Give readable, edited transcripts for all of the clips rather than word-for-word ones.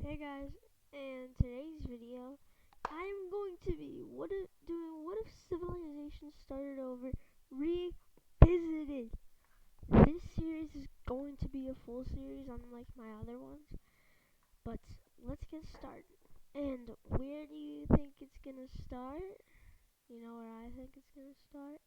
Hey guys, in today's video, I'm going to be doing what if civilization started over revisited. This series is going to be a full series unlike my other ones, but let's get started. And where do you think it's gonna start? You know where I think it's gonna start?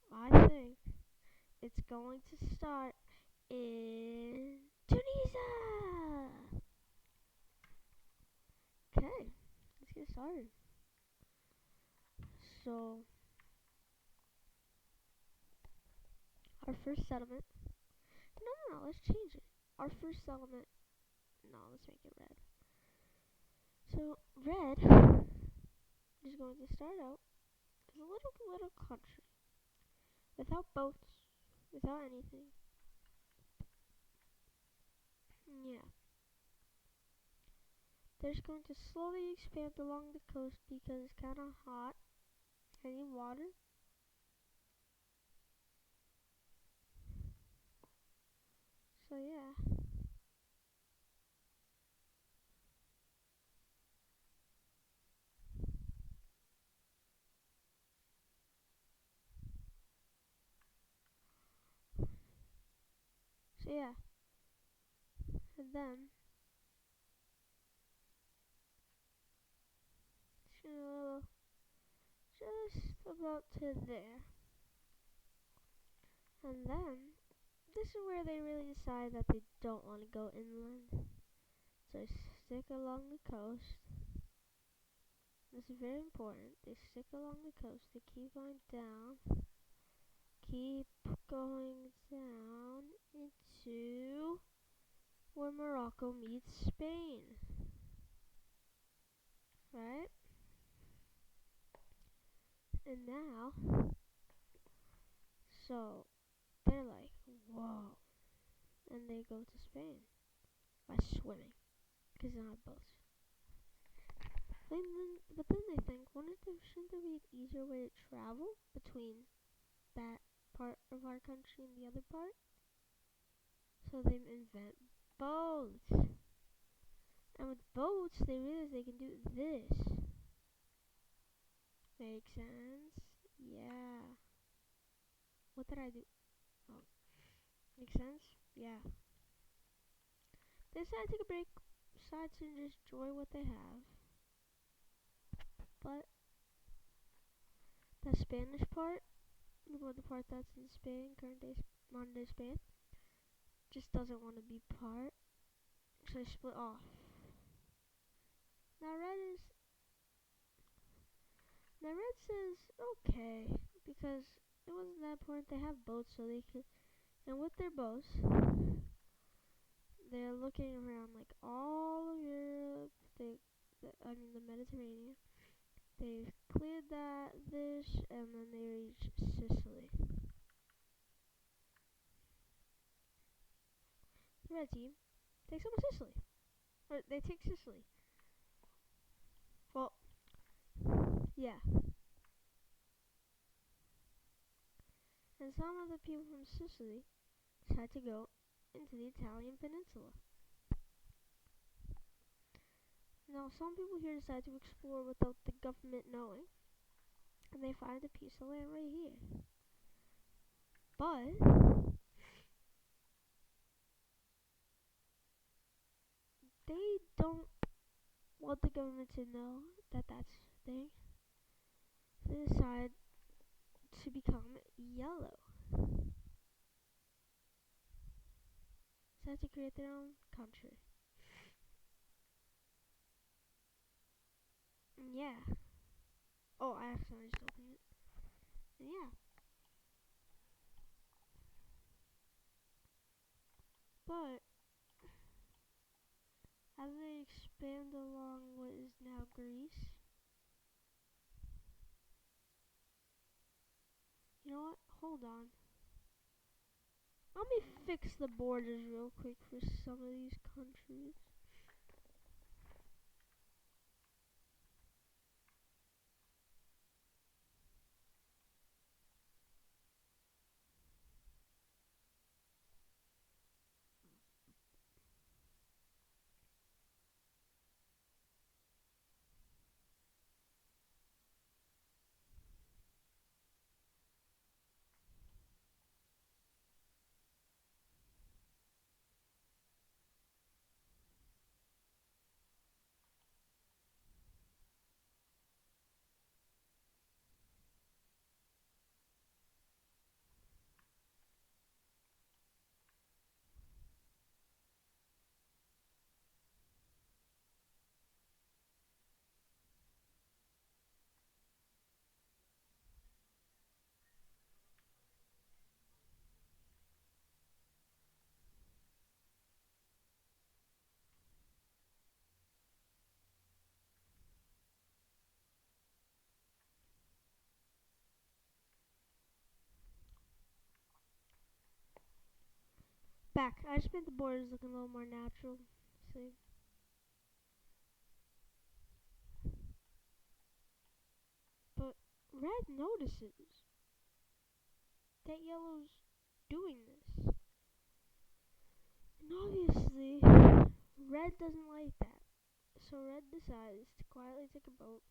I think it's going to start in Tunisia. Okay, let's get started. So, our first settlement. No, let's change it. Our first settlement. No, let's make it red. So, red is going to start out as a little country. Without boats, without anything. Yeah. They're just going to slowly expand along the coast because it's kind of hot. I need water. So, yeah. So, yeah. And then, just about to there. And then, this is where they really decide that they don't want to go inland. So they stick along the coast. This is very important. They stick along the coast. They keep going down. Keep going down into where Morocco meets Spain. Right? And now, so they're like, whoa. And they go to Spain by swimming. Because they don't have boats. But then they think, shouldn't there be an easier way to travel between that part of our country and the other part? So they invent boats. And with boats, they realize they can do this. Makes sense? Yeah. What did I do? Oh. Makes sense? Yeah. They decide to take a break, decide to just enjoy what they have. But the Spanish part, the part that's in Spain, modern day Spain, just doesn't want to be part. So they split off. Now Red says okay because it wasn't that important. They have boats, so they could, and with their boats, they're looking around like all of Europe. The Mediterranean. They've cleared this, and then they reach Sicily. The red team takes over Sicily, or they take Sicily. Well, yeah. And some of the people from Sicily decide to go into the Italian peninsula. Now, some people here decide to explore without the government knowing, and they find a piece of land right here. But they don't want the government to know that that's a thing. They decide to become yellow. Decide to create their own country. Yeah. Oh, I accidentally just opened it. And yeah. But as they expand along what is now Greece, you know what? Hold on. Let me fix the borders real quick for some of these countries. back. I just made the borders look a little more natural. See? But red notices that yellow's doing this. And obviously, red doesn't like that. So red decides to quietly take a boat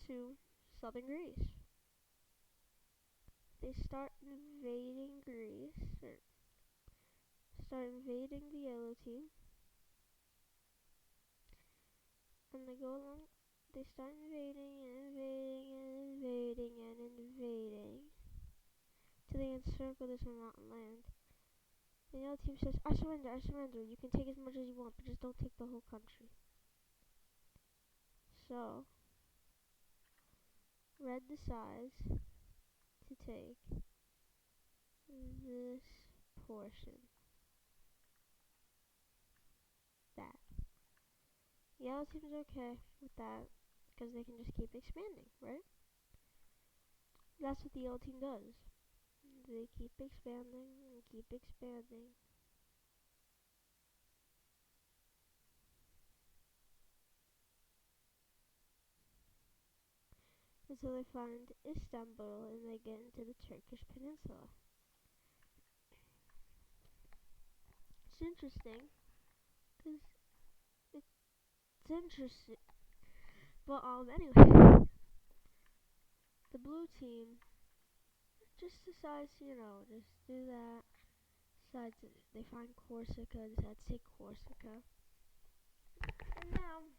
to southern Greece. They start invading Greece, or start invading the yellow team. And they go along, they start invading and invading and invading and invading. Till they encircle this mountain land. The yellow team says, I surrender, you can take as much as you want, but just don't take the whole country. So, red decides to take this portion. That. Yellow team's okay with that, because they can just keep expanding, right? That's what the yellow team does. They keep expanding and keep expanding. Until they find Istanbul and they get into the Turkish peninsula. It's interesting, because it's interesting. But anyway, the blue team just decides, just do that. They find Corsica, decide to take Corsica. And now,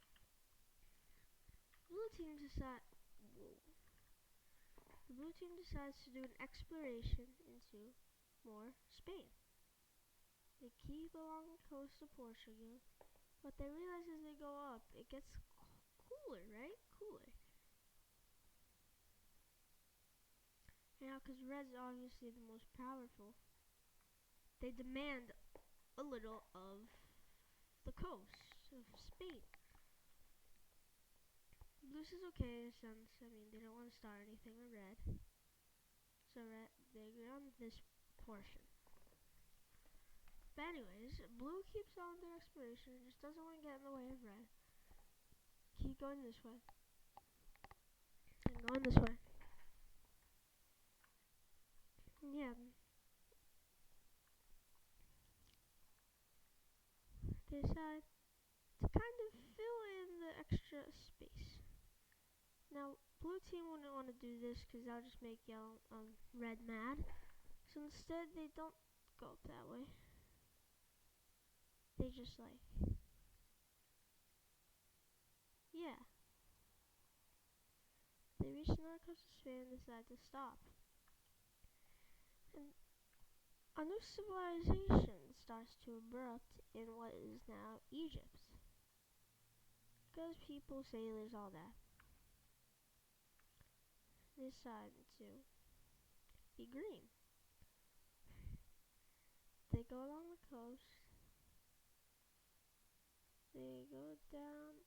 the blue team decides to do an exploration into more Spain. They keep along the coast of Portugal, but they realize as they go up, it gets cooler, right? Cooler. Now, because red's obviously the most powerful, they demand a little of the coast of Spain. Blue says okay, since, they don't want to start anything with red. So they agree on this portion. But anyways, blue keeps on their exploration and just doesn't want to get in the way of red. Keep going this way. And going this way. And yeah. They decide to kind of fill in the extra space. Now, blue team wouldn't want to do this because that would just make red mad. So instead, they don't go up that way. They just yeah. They reach the north coast of Spain and decide to stop. And a new civilization starts to erupt in what is now Egypt. Because people, sailors, all that. They decide to be green. They go along the coast. They go down.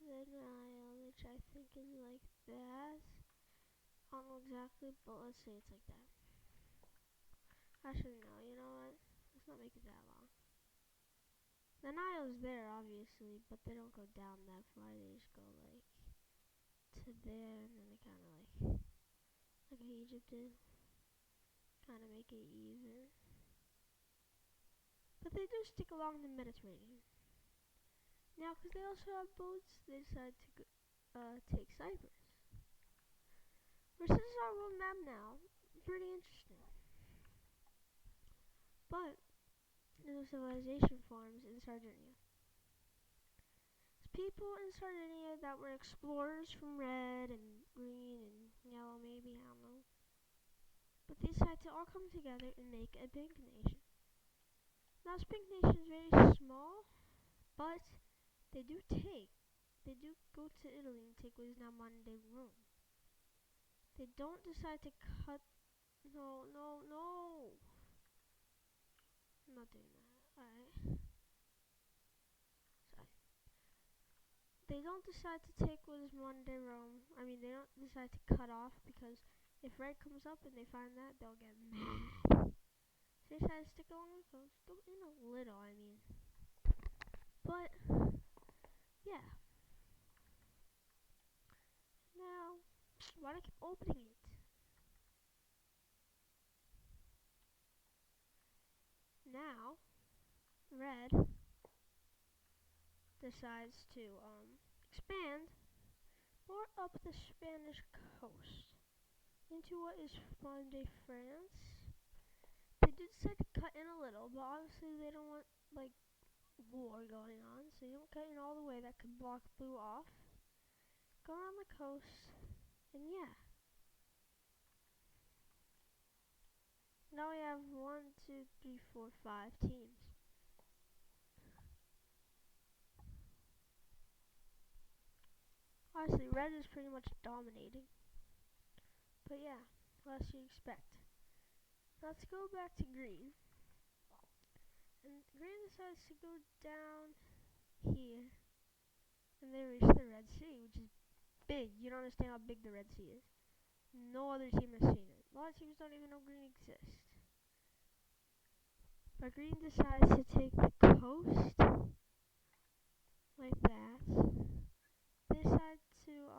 The Nile, which I think is like that. I don't know exactly, but let's say it's like that. Actually, no, you know what? Let's not make it that long. The Nile is there, obviously, but they don't go down that far. They just go to there, and then they kind of like Egypt did, kind of make it even. But they do stick along the Mediterranean. Now, because they also have boats, they decide to take Cyprus. Which is our world map now. Pretty interesting. But new civilization forms in Sardinia. It's people in Sardinia that were explorers from red and green and yellow, maybe, I don't know. But they decide to all come together and make a pink nation. Now, this pink nation is very small, but they do go to Italy and take what is now modern day Rome. They don't decide to cut. No. I'm not doing that. Alright. Sorry. they don't decide to take what is Monderom. I mean, they don't decide to cut off because if red comes up and they find that, they'll get mad. So they decide to stick along the coast. Go in a little, I mean. But, yeah. Now, why do I keep opening it? Now, red decides to expand more up the Spanish coast into what is modern-day France. They did decide to cut in a little, but obviously they don't want like war going on, so you don't cut in all the way. That could block blue off. Go around the coast, and yeah. Now we have 1, 2, 3, 4, 5 teams. Honestly, red is pretty much dominating. But yeah, what else you expect? Let's go back to green. And green decides to go down here. And they reach the Red Sea, which is big. You don't understand how big the Red Sea is. No other team has seen it. A lot of teams don't even know green exists. But green decides to take the coast like that. They decide to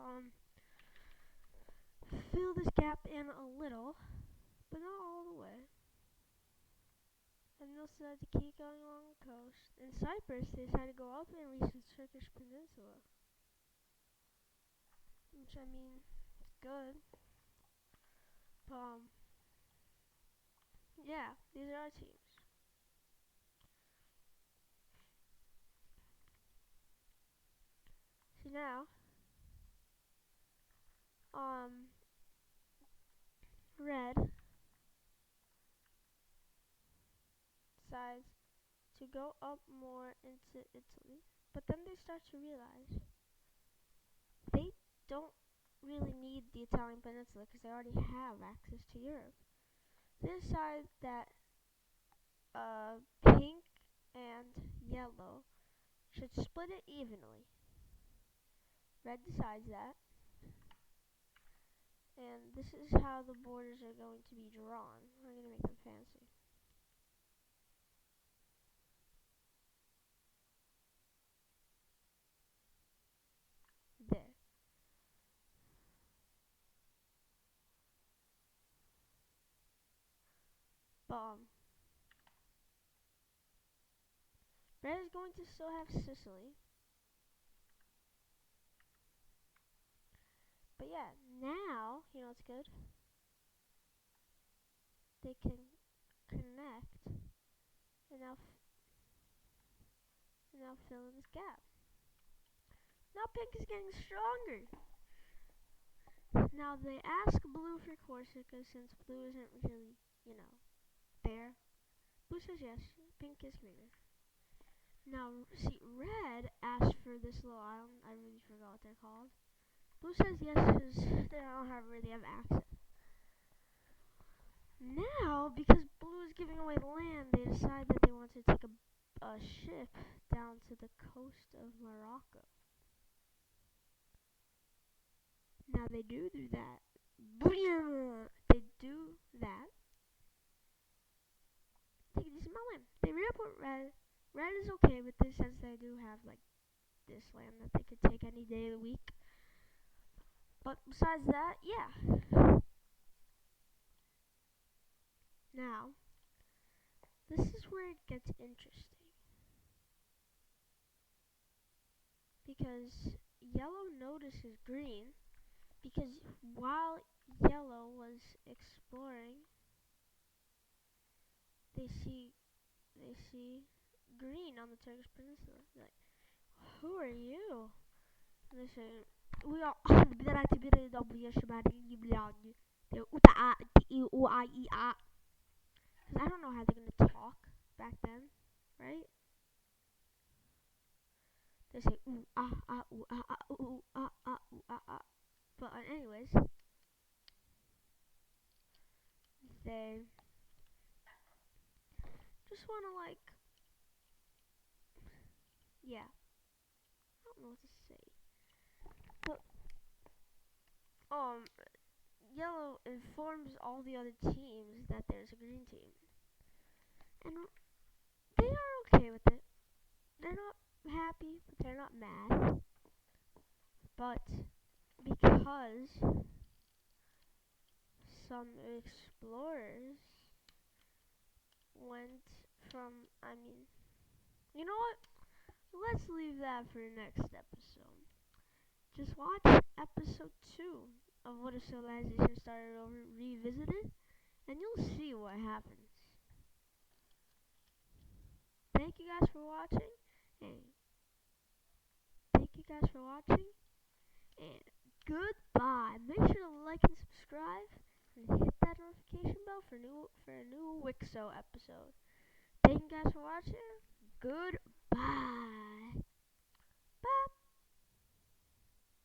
fill this gap in a little, but not all the way. And they'll decide to keep going along the coast. In Cyprus, they decide to go up and reach the Turkish peninsula. Which, I mean, it's good. Yeah, these are our teams. So now, red decides to go up more into Italy, but then they start to realize they don't really need the Italian peninsula because they already have access to Europe. They decide that pink and yellow should split it evenly. Red decides that, and this is how the borders are going to be drawn. I'm going to make them fancy. There. Red is going to still have Sicily. But yeah, now, you know what's good? They can connect and now fill in this gap. Now pink is getting stronger. Now they ask blue for Corsica since blue isn't really, there. Blue says yes, pink is greener. Now, see, red asked for this little island. I really forgot what they're called. Blue says yes because they don't really have access. Now, because blue is giving away the land, they decide that they want to take a ship down to the coast of Morocco. Now they do that. They do that. Take a decent amount of land. They re-up red. Red is okay with this since they do have like this land that they could take any day of the week. But besides that, yeah. Now, this is where it gets interesting. Because yellow notices green. Because while yellow was exploring, they see green on the Turkish peninsula. They're like, who are you? And they say, we are because I don't know how they're gonna talk back then, right? They say ooh ah ah ooh ah ah ooh ah ah ooh ah ah. But anyways, they just wanna yeah. I don't know what to say. yellow informs all the other teams that there's a green team, and they are okay with it. They're not happy, but they're not mad. But because some explorers went from, you know what? Let's leave that for next episode. Just watch episode 2 of What If Civilization Started Over Revisited, and you'll see what happens. Thank you guys for watching, and goodbye. Make sure to like and subscribe, and hit that notification bell for a new Wixo episode. Thank you guys for watching. Goodbye. Bye.